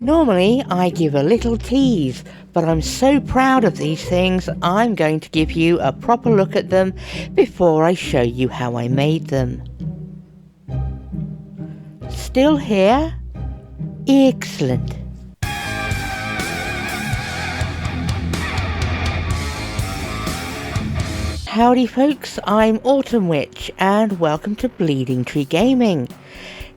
Normally I give a little tease, but I'm so proud of these things I'm going to give you a proper look at them before I show you how I made them. Still here? Excellent. Howdy folks, I'm Autumn Witch and welcome to Bleeding Tree Gaming.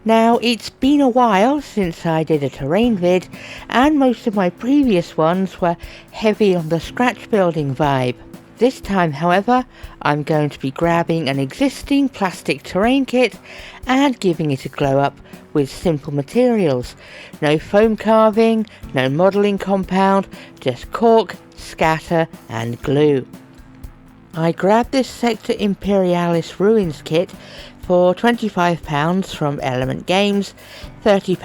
Now, it's been a while since I did a terrain vid, and most of my previous ones were heavy on the scratch building vibe. This time, however, I'm going to be grabbing an existing plastic terrain kit and giving it a glow up with simple materials. No foam carving, no modelling compound, just cork, scatter and glue. I grabbed this Sector Imperialis Ruins kit for £25 from Element Games, £30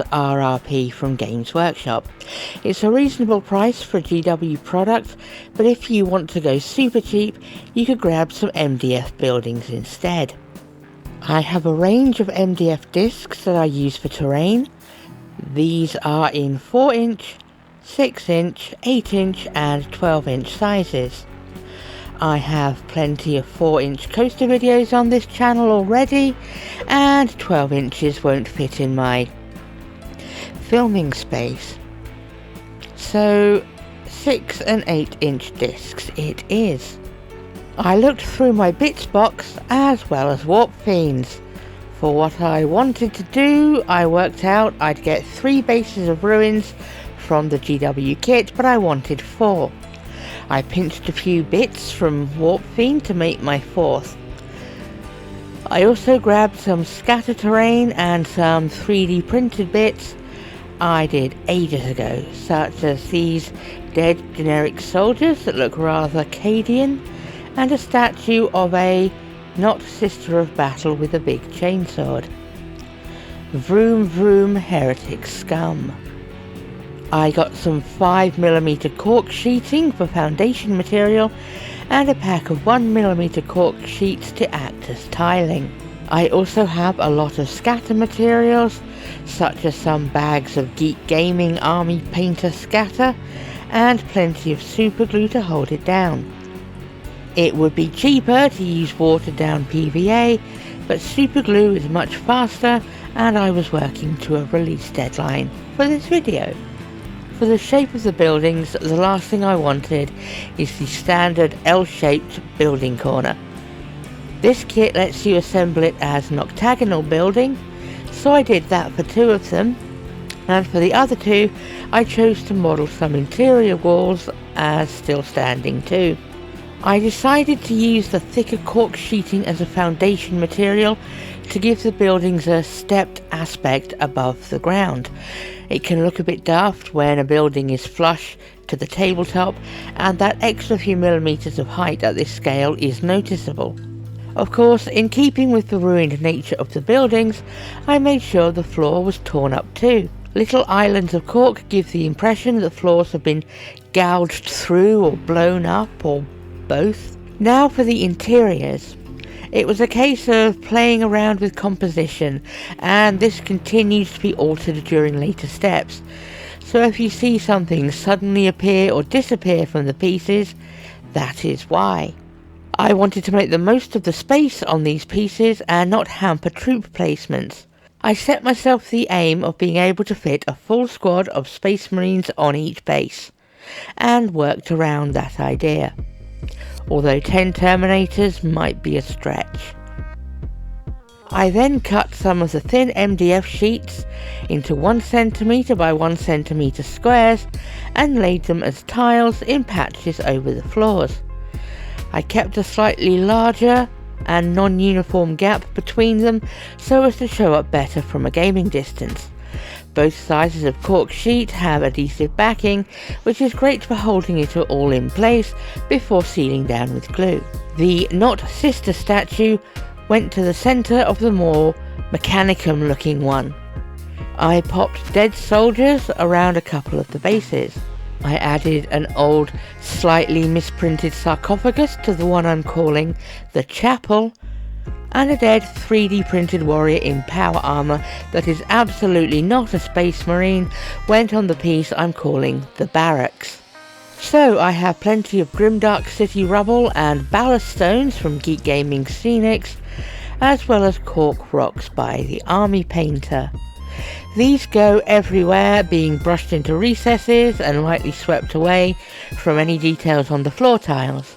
RRP from Games Workshop. It's a reasonable price for a GW product, but if you want to go super cheap, you could grab some MDF buildings instead. I have a range of MDF discs that I use for terrain. These are in 4-inch, 6-inch, 8-inch and 12-inch sizes. I have plenty of 4-inch coaster videos on this channel already, and 12 inches won't fit in my filming space. So 6 and 8-inch discs it is. I looked through my bits box as well as Warp Fiends. For what I wanted to do, I worked out I'd get 3 bases of ruins from the GW kit, but I wanted 4. I pinched a few bits from Warp Fiend to make my 4th. I also grabbed some scatter terrain and some 3D printed bits I did ages ago, such as these dead generic soldiers that look rather Cadian, and a statue of a not Sister of Battle with a big chainsword. Vroom vroom heretic scum. I got some 5mm cork sheeting for foundation material and a pack of 1mm cork sheets to act as tiling. I also have a lot of scatter materials, such as some bags of Geek Gaming Army Painter scatter and plenty of super glue to hold it down. It would be cheaper to use watered down PVA, but super glue is much faster and I was working to a release deadline for this video. For the shape of the buildings, the last thing I wanted is the standard L-shaped building corner. This kit lets you assemble it as an octagonal building, so I did that for 2 of them, and for the other 2 I chose to model some interior walls as still standing too. I decided to use the thicker cork sheeting as a foundation material to give the buildings a stepped aspect above the ground. It can look a bit daft when a building is flush to the tabletop, and that extra few millimeters of height at this scale is noticeable. Of course, in keeping with the ruined nature of the buildings, I made sure the floor was torn up too. Little islands of cork give the impression that floors have been gouged through or blown up or both. Now for the interiors. It was a case of playing around with composition, and this continues to be altered during later steps. So if you see something suddenly appear or disappear from the pieces, that is why. I wanted to make the most of the space on these pieces and not hamper troop placements. I set myself the aim of being able to fit a full squad of Space Marines on each base, and worked around that idea. Although 10 Terminators might be a stretch. I then cut some of the thin MDF sheets into 1cm by 1cm squares and laid them as tiles in patches over the floors. I kept a slightly larger and non-uniform gap between them so as to show up better from a gaming distance. Both sizes of cork sheet have adhesive backing, which is great for holding it all in place before sealing down with glue. The not sister statue went to the centre of the more mechanicum looking one. I popped dead soldiers around a couple of the bases. I added an old, slightly misprinted sarcophagus to the one I'm calling the chapel, and a dead 3D printed warrior in power armor that is absolutely not a space marine went on the piece I'm calling the Barracks. So I have plenty of Grimdark City rubble and ballast stones from Geek Gaming Scenics, as well as cork rocks by the Army Painter. These go everywhere, being brushed into recesses and lightly swept away from any details on the floor tiles.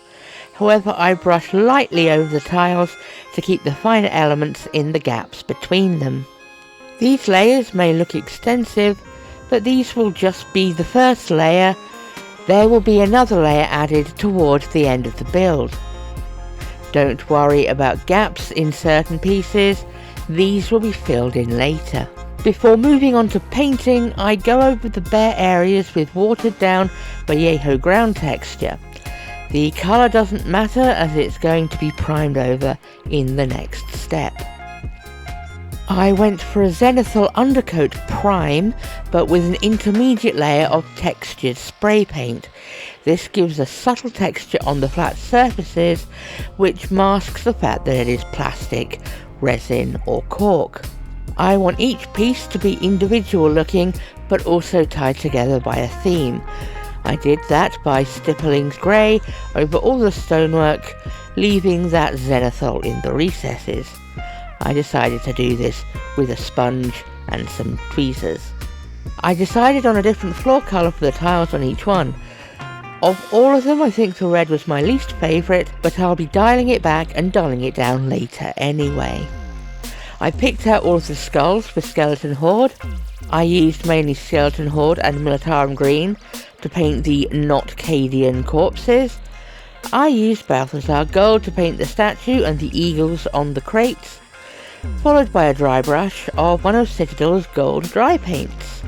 However, I brush lightly over the tiles to keep the finer elements in the gaps between them. These layers may look extensive, but these will just be the first layer. There will be another layer added towards the end of the build. Don't worry about gaps in certain pieces, these will be filled in later. Before moving on to painting, I go over the bare areas with watered down Vallejo ground texture. The colour doesn't matter as it's going to be primed over in the next step. I went for a Zenithal undercoat prime, but with an intermediate layer of textured spray paint. This gives a subtle texture on the flat surfaces, which masks the fact that it is plastic, resin or cork. I want each piece to be individual looking, but also tied together by a theme. I did that by stippling grey over all the stonework, leaving that Zenithal in the recesses. I decided to do this with a sponge and some tweezers. I decided on a different floor colour for the tiles on each one. Of all of them, I think the red was my least favourite, but I'll be dialing it back and dulling it down later anyway. I picked out all of the skulls for Skeleton Horde. I used mainly Skeleton Horde and Militarum Green to paint the not Cadian corpses. I used Balthazar Gold to paint the statue and the eagles on the crates, followed by a dry brush of one of Citadel's gold dry paints.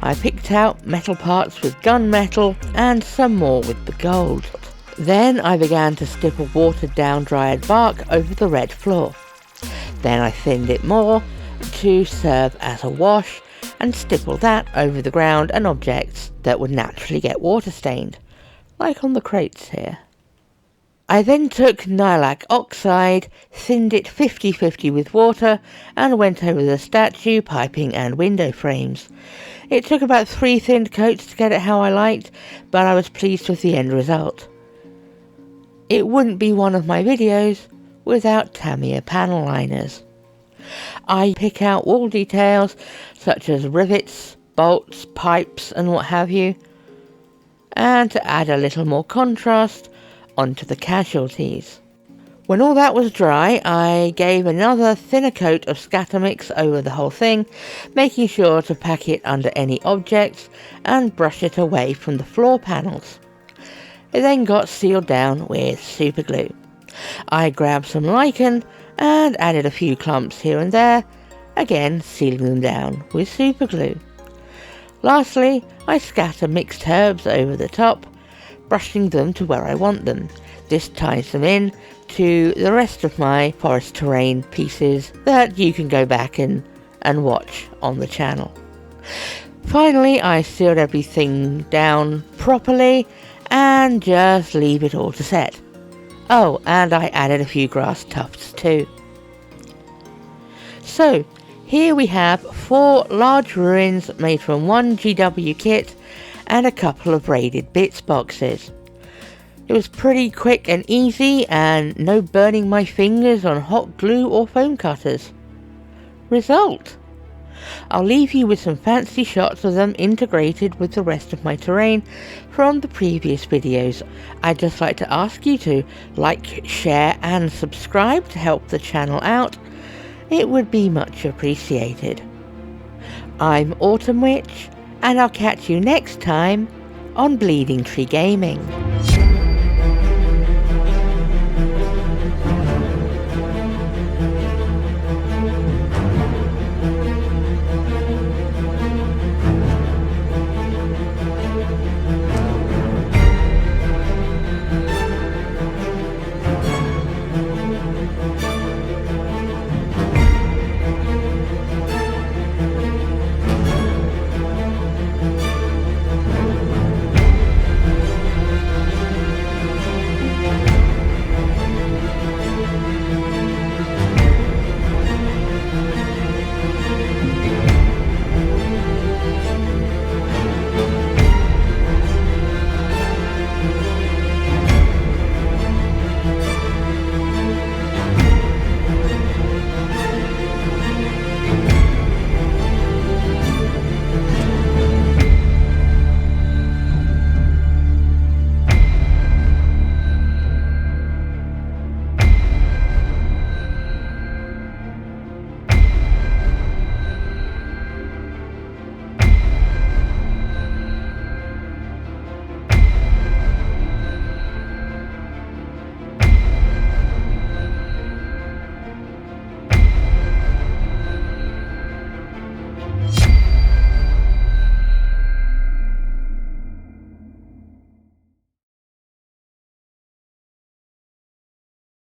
I picked out metal parts with gunmetal and some more with the gold. Then I began to stipple watered down dried bark over the red floor. Then I thinned it more to serve as a wash and stipple that over the ground and objects that would naturally get water stained, like on the crates here. I then took Nailac Oxide, thinned it 50-50 with water and went over the statue, piping and window frames. It took about 3 thinned coats to get it how I liked, but I was pleased with the end result. It wouldn't be one of my videos without Tamiya panel liners. I pick out wall details such as rivets, bolts, pipes and what have you, and to add a little more contrast onto the casualties. When all that was dry, I gave another thinner coat of scatter mix over the whole thing, making sure to pack it under any objects and brush it away from the floor panels. It then got sealed down with super glue. I grabbed some lichen and added a few clumps here and there, again sealing them down with super glue. Lastly, I scatter mixed herbs over the top, brushing them to where I want them. This ties them in to the rest of my forest terrain pieces that you can go back and watch on the channel. Finally, I sealed everything down properly and just leave it all to set. Oh, and I added a few grass tufts too. So, here we have 4 large ruins made from one GW kit and a couple of braided bits boxes. It was pretty quick and easy and no burning my fingers on hot glue or foam cutters. Result: I'll leave you with some fancy shots of them integrated with the rest of my terrain from the previous videos. I'd just like to ask you to like, share and subscribe to help the channel out. It would be much appreciated. I'm Autumn Witch, and I'll catch you next time on Bleeding Tree Gaming.